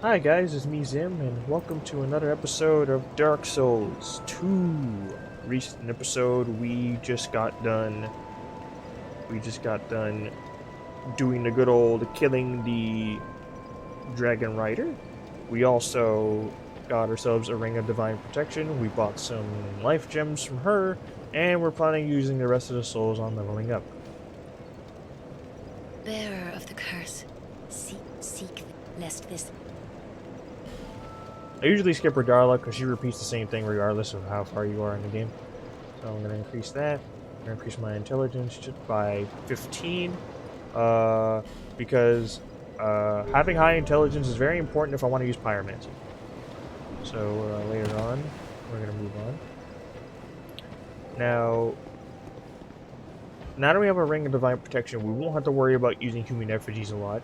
Hi guys, it's me Zim, and welcome to another episode of Dark Souls 2. Recent episode, we just got done doing the good old killing the Dragon Rider. We also got ourselves a Ring of Divine Protection. We bought some life gems from her, and we're planning on using the rest of the souls on leveling up. Bearer of the curse, seek, lest this. I usually skip her Darla because she repeats the same thing regardless of how far you are in the game. So I'm going to increase that. I'm going to increase my intelligence by 15. Because having high intelligence is very important if I want to use pyromancy. So later on, we're going to move on. Now that we have a Ring of Divine Protection, we won't have to worry about using human effigies a lot.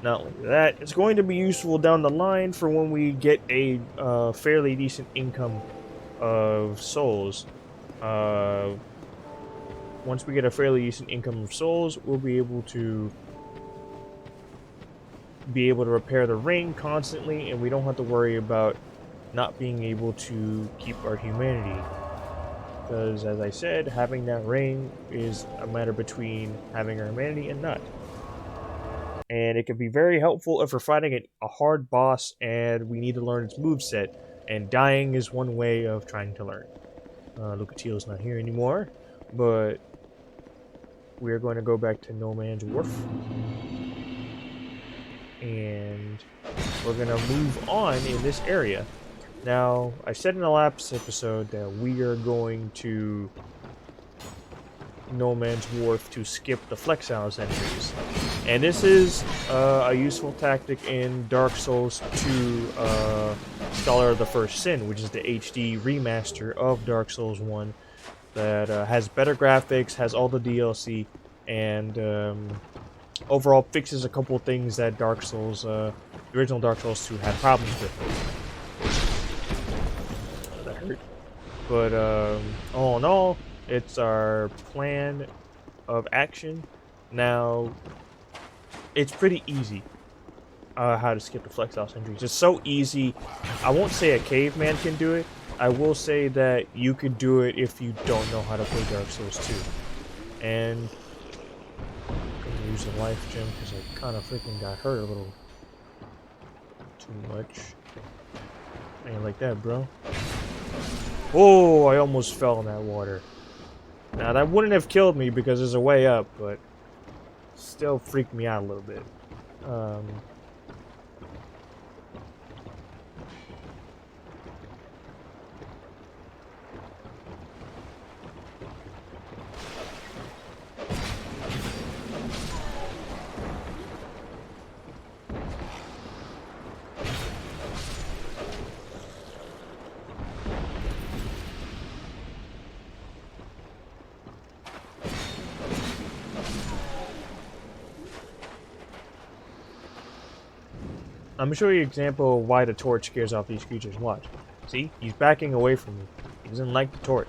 Not only that, it's going to be useful down the line for when we get a fairly decent income of souls. Once we get a fairly decent income of souls, we'll be able to repair the ring constantly, and we don't have to worry about not being able to keep our humanity. Because, as I said, having that ring is a matter between having our humanity and not. And it can be very helpful if we're fighting a hard boss and we need to learn its moveset, and dying is one way of trying to learn. Lucatiel's not here anymore, but we're going to go back to MANS WHARF. And we're going to move on in this area. Now, I said in the last episode that we are going to MANS WHARF to skip the Flex House entries. And this is a useful tactic in Dark Souls 2 Scholar of the First Sin, which is the HD remaster of Dark Souls 1 that has better graphics, has all the DLC, and overall fixes a couple things that Dark Souls, the original Dark Souls 2 had problems with. That hurt. But all in all, it's our plan of action. Now, it's pretty easy how to skip the Flex House entries. It's so easy. I won't say a caveman can do it. I will say that you could do it if you don't know how to play Dark Souls 2. And use a life gem because I kind of freaking got hurt a little too much. Ain't like that, bro. Oh, I almost fell in that water. Now, that wouldn't have killed me because there's a way up, but still freaked me out a little bit. I'm going to show you an example of why the torch scares off these creatures. Watch. See? He's backing away from me. He doesn't like the torch.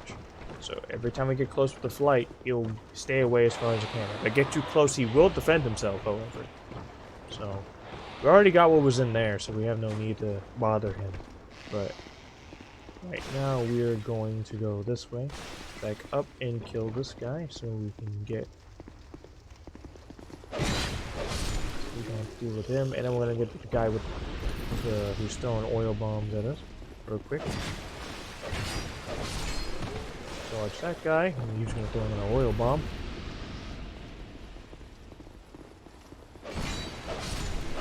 So every time I get close with the flight, he'll stay away as far as I can. If I get too close, he will defend himself, however. So, we already got what was in there, so we have no need to bother him. But, right now we are going to go this way. Back up and kill this guy so we can get... We're going to deal with him, and then we're going to get the guy with who's throwing oil bombs at us real quick. Dodge that guy, and he's going to throw in an oil bomb.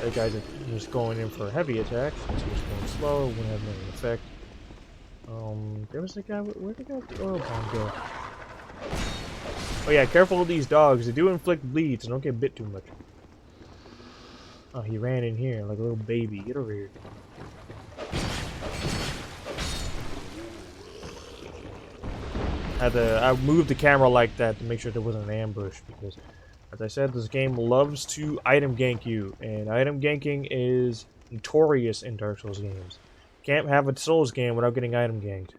That guy's just going in for a heavy attack, since he was going slow, it wouldn't have any effect. There was the guy, where'd the guy with the oil bomb go? Oh yeah, careful of these dogs, they do inflict bleeds, so don't get bit too much. Oh, he ran in here like a little baby. Get over here. I moved the camera like that to make sure there wasn't an ambush because, as I said, this game loves to item gank you, and item ganking is notorious in Dark Souls games. Can't have a Souls game without getting item ganked.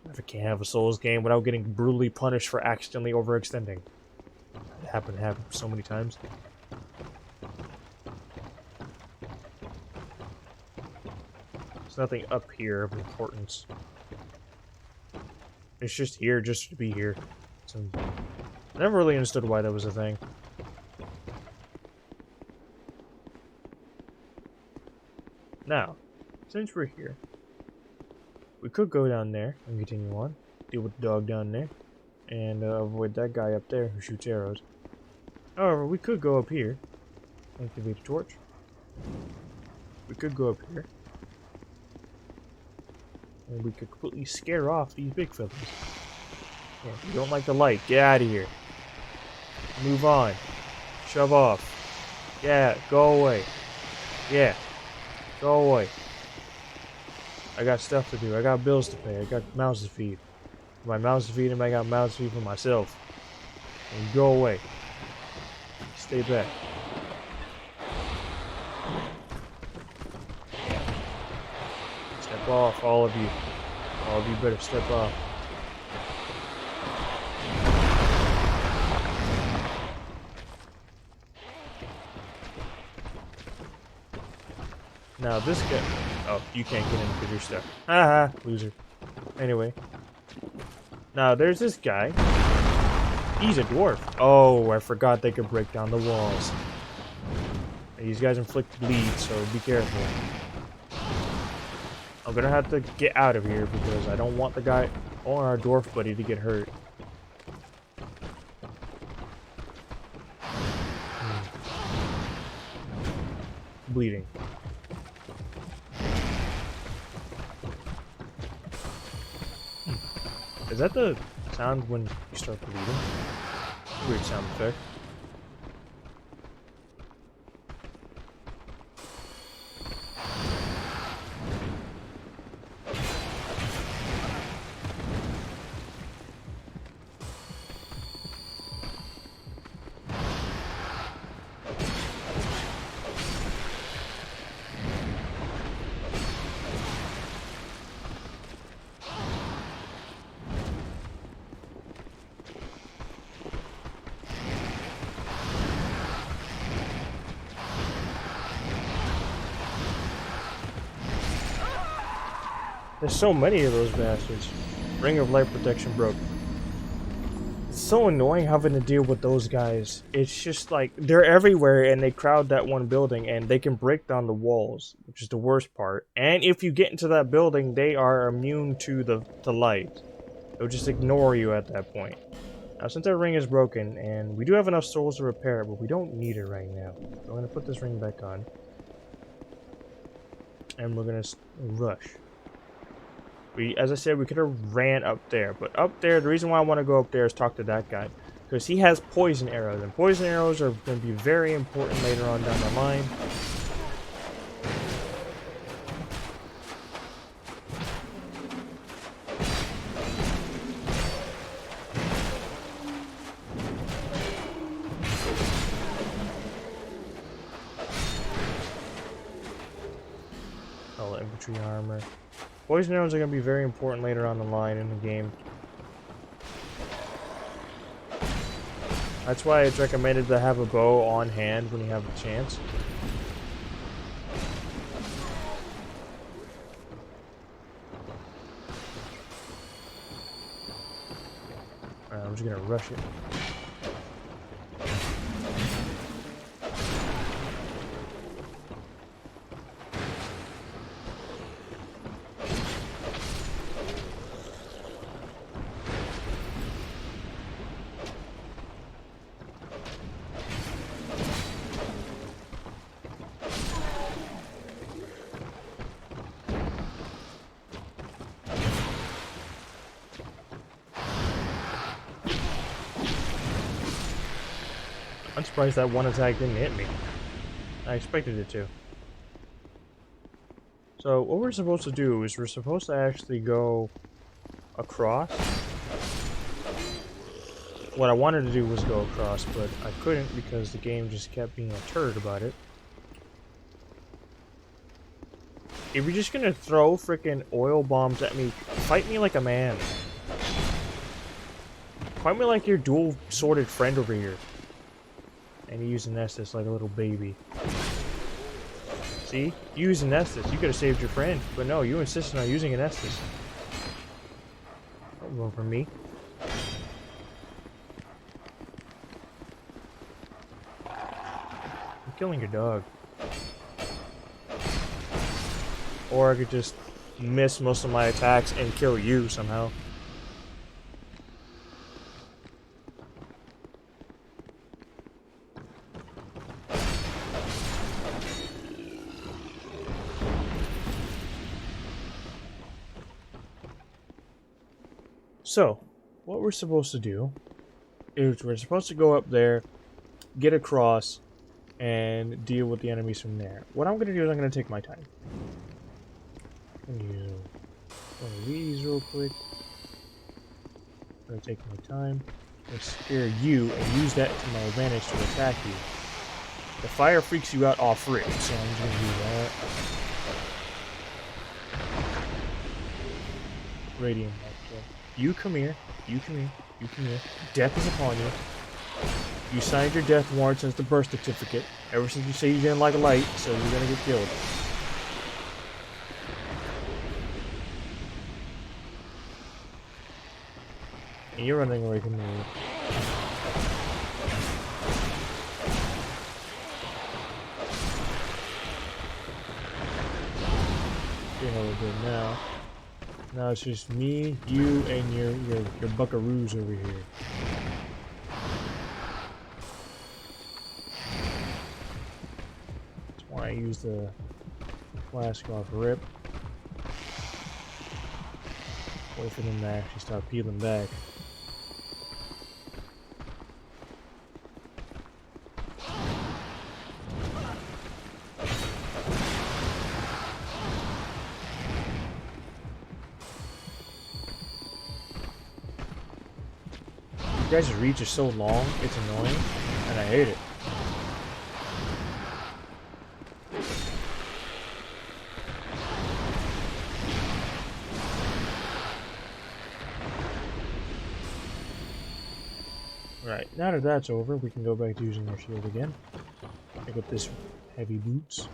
I can't have a Souls game without getting brutally punished for accidentally overextending. It happened so many times. nothing up here of importance. It's just here, just to be here. So, I never really understood why that was a thing. Now, since we're here, we could go down there and continue on. Deal with the dog down there. And avoid that guy up there who shoots arrows. However, we could go up here. Activate a torch. We could go up here. And we could completely scare off these big fellas. Yeah, if you don't like the light, get out of here. Move on. Shove off. Yeah, go away. Yeah, go away. I got stuff to do. I got bills to pay. I got mouths to feed. My mouths to feed him, I got mouths to feed for myself. And go away. Stay back. Step off, all of you. All of you better step off. Now this guy... Oh, you can't get in because you're stuck. Haha, loser. Anyway. Now there's this guy. He's a dwarf. Oh, I forgot they could break down the walls. These guys inflict bleed, so be careful. I'm gonna have to get out of here because I don't want the guy or our dwarf buddy to get hurt. Bleeding. Is that the sound when you start bleeding? Weird sound effect. There's so many of those bastards. Ring of light protection broke. It's so annoying having to deal with those guys. It's just like, they're everywhere and they crowd that one building and they can break down the walls, which is the worst part. And if you get into that building, they are immune to the light. They'll just ignore you at that point. Now, since our ring is broken, and we do have enough souls to repair it, but we don't need it right now. So I'm going to put this ring back on. And we're going to rush. As I said, we could have ran up there, but up there, the reason why I want to go up there is talk to that guy, because he has poison arrows, and poison arrows are going to be very important later on down the line. All the infantry armor. Poison arrows are going to be very important later on the line in the game. That's why it's recommended to have a bow on hand when you have the chance. Alright, I'm just going to rush it. I'm surprised that one attack didn't hit me. I expected it to. So what we're supposed to do is we're supposed to actually go across. What I wanted to do was go across, but I couldn't because the game just kept being a turd about it. If you're just gonna throw freaking oil bombs at me, fight me like a man. Fight me like your dual-sworded friend over here. And you use an Estus like a little baby. See? Use an Estus. You could have saved your friend. But no, you insisted on using an Estus. Don't run from me. I'm killing your dog. Or I could just miss most of my attacks and kill you somehow. So, what we're supposed to do is we're supposed to go up there, get across, and deal with the enemies from there. What I'm going to do is I'm going to take my time. I'm going to use one of these real quick. I'm going to take my time. I'm going to scare you and use that to my advantage to attack you. The fire freaks you out off rip, so I'm just going to do that. Radiant Health. You come here. You come here. You come here. Death is upon you. You signed your death warrant since the birth certificate. Ever since you say you didn't like light, so you're gonna get killed. And you're running away from me. You know what we're doing now. Now it's just me, you, and your buckaroos over here. That's why I use the flask off rip. Wait for them to actually start peeling back. You guys' reach is so long, it's annoying, and I hate it. Alright, now that that's over, we can go back to using our shield again. Pick up this heavy boots.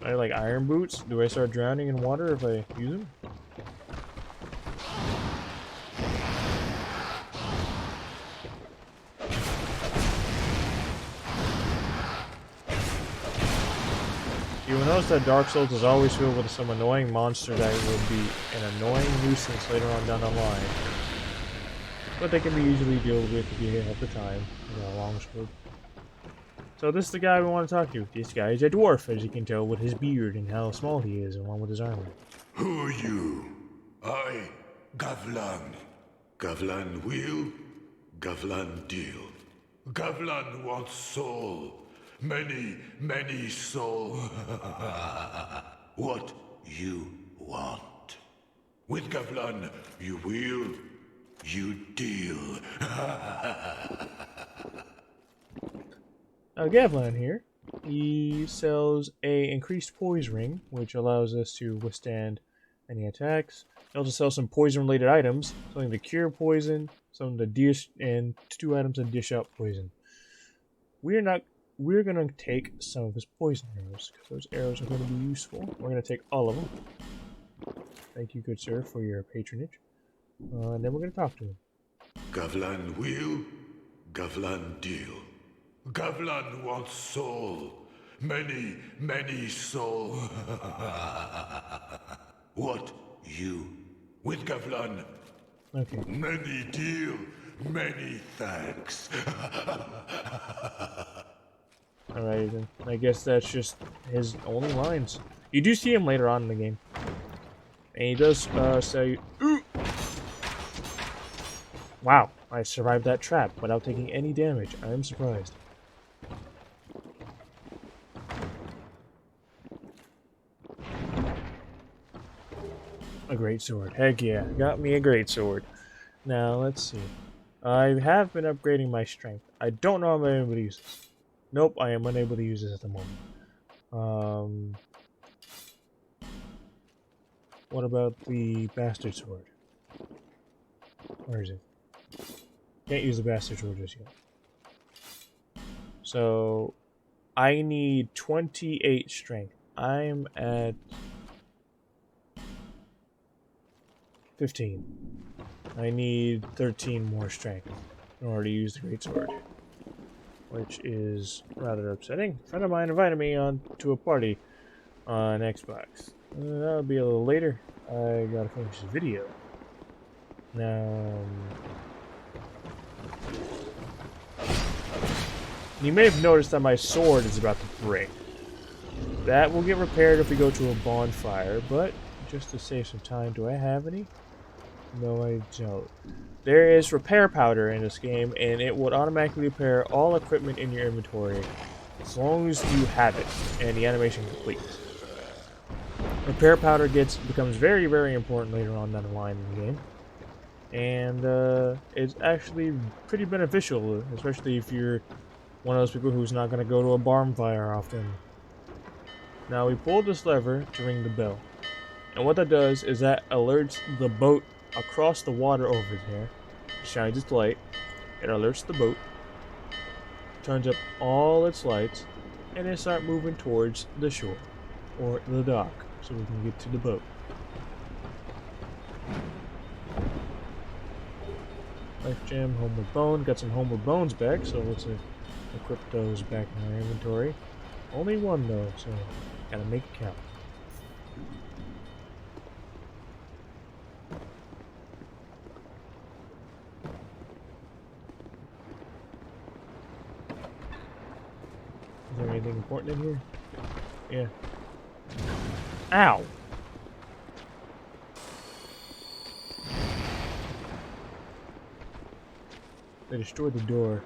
I like iron boots. Do I start drowning in water if I use them? You will notice that Dark Souls is always filled with some annoying monster that will be an annoying nuisance later on down the line. But they can be easily dealt with if you have the time. You know, a long sword. So this is the guy we want to talk to. This guy is a dwarf, as you can tell with his beard and how small he is, along with his armor. Who are you? I, Gavlan. Gavlan will, Gavlan deal. Gavlan wants soul. Many, many soul. What you want. With Gavlan, you will, you deal. Gavlan here. He sells a increased poise ring, which allows us to withstand any attacks. He also sells some poison-related items, something to cure poison, something to dish, and 2 items to dish out poison. We're gonna take some of his poison arrows, because those arrows are going to be useful. We're gonna take all of them. Thank you, good sir, for your patronage. And then we're gonna talk to him. Gavlan will, Gavlan deal. Gavlan wants soul. Many, many soul. What you with Gavlan? Okay. Many deal, many thanks. Alright then. I guess that's just his only lines. You do see him later on in the game. And he does say, ooh! Wow, I survived that trap without taking any damage. I am surprised. A great sword. Heck yeah, got me a great sword. Now, let's see. I have been upgrading my strength. I don't know if I'm able to use this. Nope, I am unable to use this at the moment. What about the bastard sword? Where is it? Can't use the bastard sword just yet. So, I need 28 strength. I'm at 15. I need 13 more strength in order to use the greatsword, which is rather upsetting. A friend of mine invited me on to a party on Xbox. That'll be a little later. I gotta finish this video. Now, you may have noticed that my sword is about to break. That will get repaired if we go to a bonfire, but just to save some time, do I have any? No, I don't. There is repair powder in this game, and it will automatically repair all equipment in your inventory as long as you have it and the animation completes. Repair powder becomes very, very important later on down the line in the game. And it's actually pretty beneficial, especially if you're one of those people who's not going to go to a bonfire often. Now we pull this lever to ring the bell. And what that does is that alerts the boat across the water over there. Shines its light. It alerts the boat. Turns up all its lights. And it starts moving towards the shore. Or the dock. So we can get to the boat. Life gem, homeward bone. Got some homeward bones back. So let's equip those back in our inventory. Only one though. So gotta make it count. Is there anything important in here? Yeah. Ow! They destroyed the door.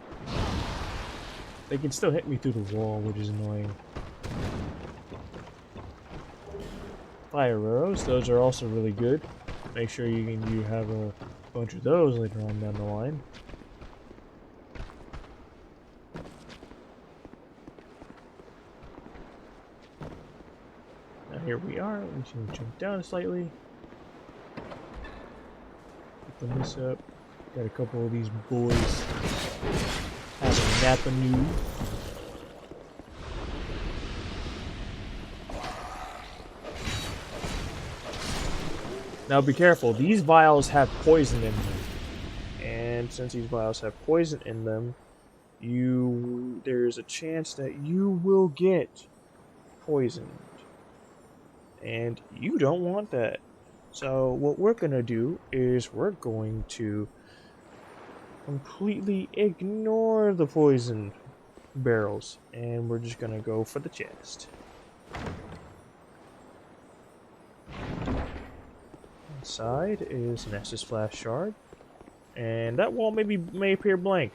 They can still hit me through the wall, which is annoying. Fire arrows, those are also really good. Make sure you have a bunch of those later on down the line. Now here we are. We should jump down slightly. Open this up. Got a couple of these boys having a nap anew. Now be careful, these vials have poison in them. And since these vials have poison in them, there's a chance that you will get poisoned. And you don't want that. So what we're going to do is we're going to completely ignore the poison barrels. And we're just going to go for the chest. Inside is an Estus Flash Shard. And that wall may appear blank.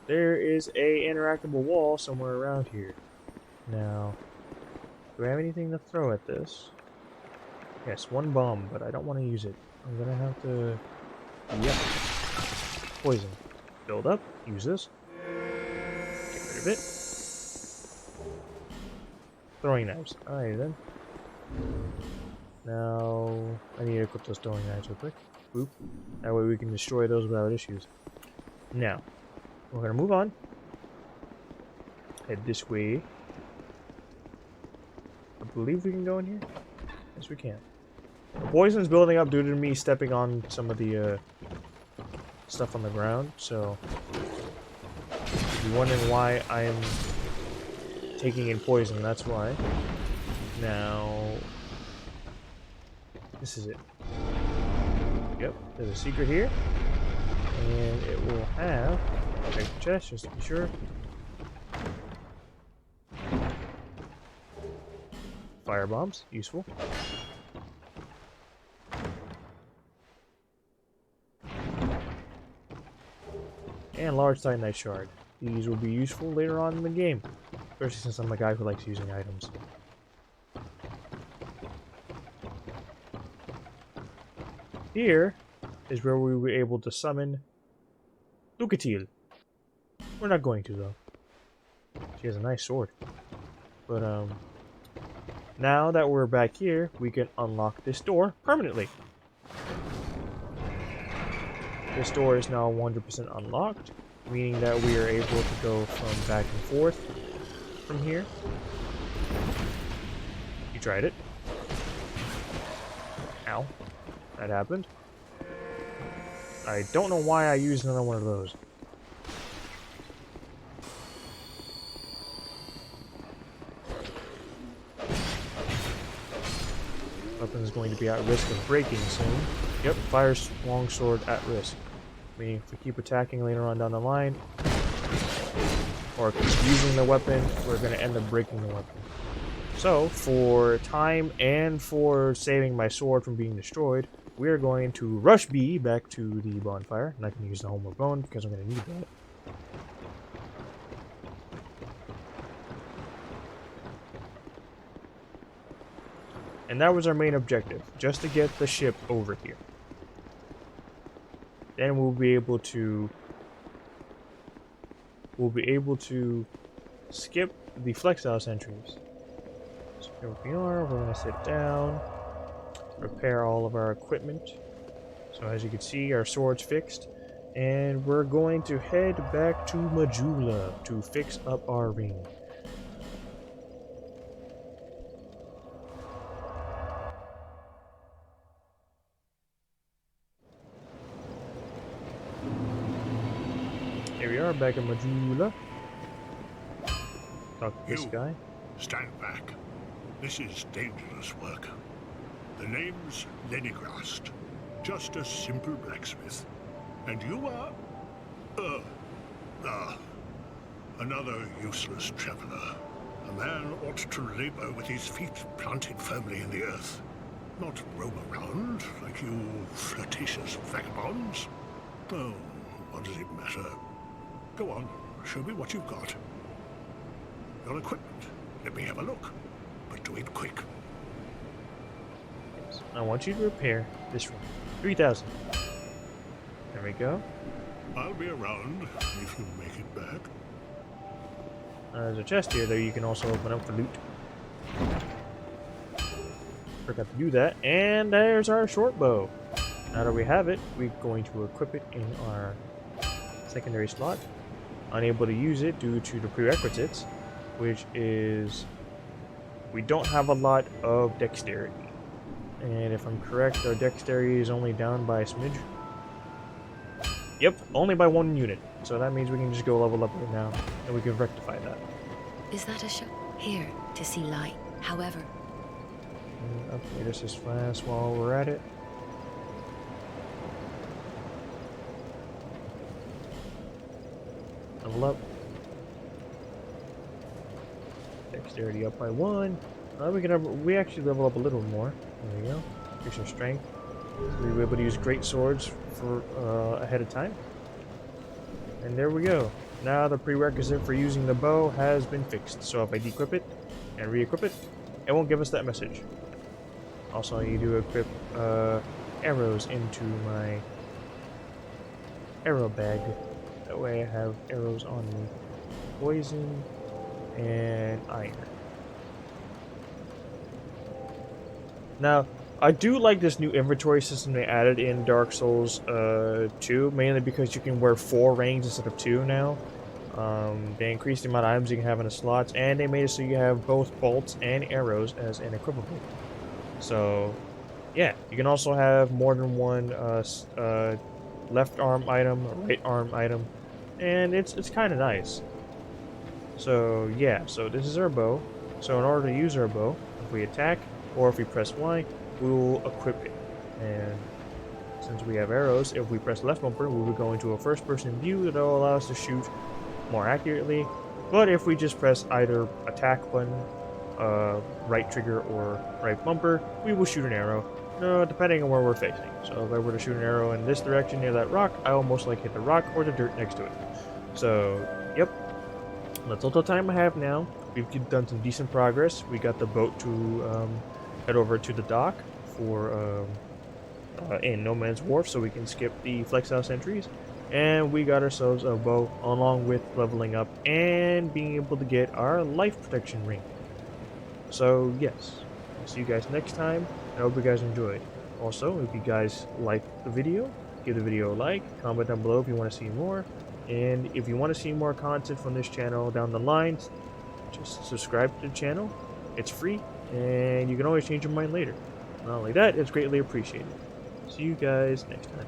There is a interactable wall somewhere around here. Now, do I have anything to throw at this? Yes, one bomb, but I don't want to use it. I'm gonna have to... Yep. Poison. Build up. Use this. Get rid of it. Throwing knives. Alright then. Now, I need to equip those throwing knives real quick. Boop. That way we can destroy those without issues. Now, we're gonna move on. Head this way. I believe we can go in here. Yes, we can. The poison's building up due to me stepping on some of the stuff on the ground, so if you're wondering why I'm taking in poison, that's why. Now, this is it. Yep, there's a secret here, and it will have a chest just to be sure. Fire bombs, useful. And large titanite shard. These will be useful later on in the game, especially since I'm a guy who likes using items. Here is where we were able to summon Lucatil. We're not going to though. She has a nice sword. But now that we're back here, we can unlock this door permanently. This door is now 100% unlocked, meaning that we are able to go from back and forth from here. You tried it. Ow. That happened. I don't know why I used another one of those. Weapon is going to be at risk of breaking soon. Yep, fire longsword at risk. Meaning if we keep attacking later on down the line, or keep using the weapon, we're going to end up breaking the weapon. So, for time and for saving my sword from being destroyed, we are going to rush B back to the bonfire. I'm not going to use the homeward bone because I'm going to need that. And that was our main objective, just to get the ship over here. Then we'll be able to skip the flexile sentries. So here we are, we're going to sit down, repair all of our equipment. So as you can see, our sword's fixed, and we're going to head back to Majula to fix up our ring. Here we are, back in Majula. Talk to this guy. Stand back. This is dangerous work. The name's Lenigrast. Just a simple blacksmith. And you are... another useless traveler. A man ought to labor with his feet planted firmly in the earth. Not roam around like you flirtatious vagabonds. Oh, what does it matter? Go on, show me what you've got. Your equipment. Let me have a look. But do it quick. I want you to repair this room. 3,000. There we go. I'll be around if you make it back. There's a chest here that you can also open up for loot. Forgot to do that. And there's our short bow. Now that we have it, we're going to equip it in our secondary slot. Unable to use it due to the prerequisites, which is we don't have a lot of dexterity. And if I'm correct, our dexterity is only down by a smidge. Yep, only by 1 unit. So that means we can just go level up right now, and we can rectify that. Is that a shop? Here, to see light. However, Upgrade us as fast while we're at it. Level up. Dexterity up by 1. We actually level up a little more. There we go. Increase our strength. We'll be able to use great swords for ahead of time. And there we go. Now the prerequisite for using the bow has been fixed. So if I dequip it and re-equip it, it won't give us that message. Also, I need to equip arrows into my arrow bag. That way I have arrows on me. Poison and iron. Now, I do like this new inventory system they added in Dark Souls 2, mainly because you can wear 4 rings instead of 2 now. They increased the amount of items you can have in the slots, and they made it so you have both bolts and arrows as an equipable. So, yeah, you can also have more than one left arm item, right arm item, and it's kind of nice. So, yeah, so this is our bow. So in order to use our bow, if we attack, or if we press Y, we will equip it. And since we have arrows, if we press left bumper, we will go into a first-person view that will allow us to shoot more accurately. But if we just press either attack button, right trigger, or right bumper, we will shoot an arrow, depending on where we're facing. So if I were to shoot an arrow in this direction near that rock, I will most likely hit the rock or the dirt next to it. So, yep. That's all the time I have now. We've done some decent progress. We got the boat to head over to the dock for in No Man's WHARF, so we can skip the flexile sentries. And we got ourselves a bow, along with leveling up and being able to get our life protection ring. So yes, I'll see you guys next time. I hope you guys enjoyed. Also, if you guys liked the video, give the video a like, comment down below if you want to see more. And if you want to see more content from this channel down the line, just subscribe to the channel. It's free, and you can always change your mind later. Not only that, it's greatly appreciated. See you guys next time.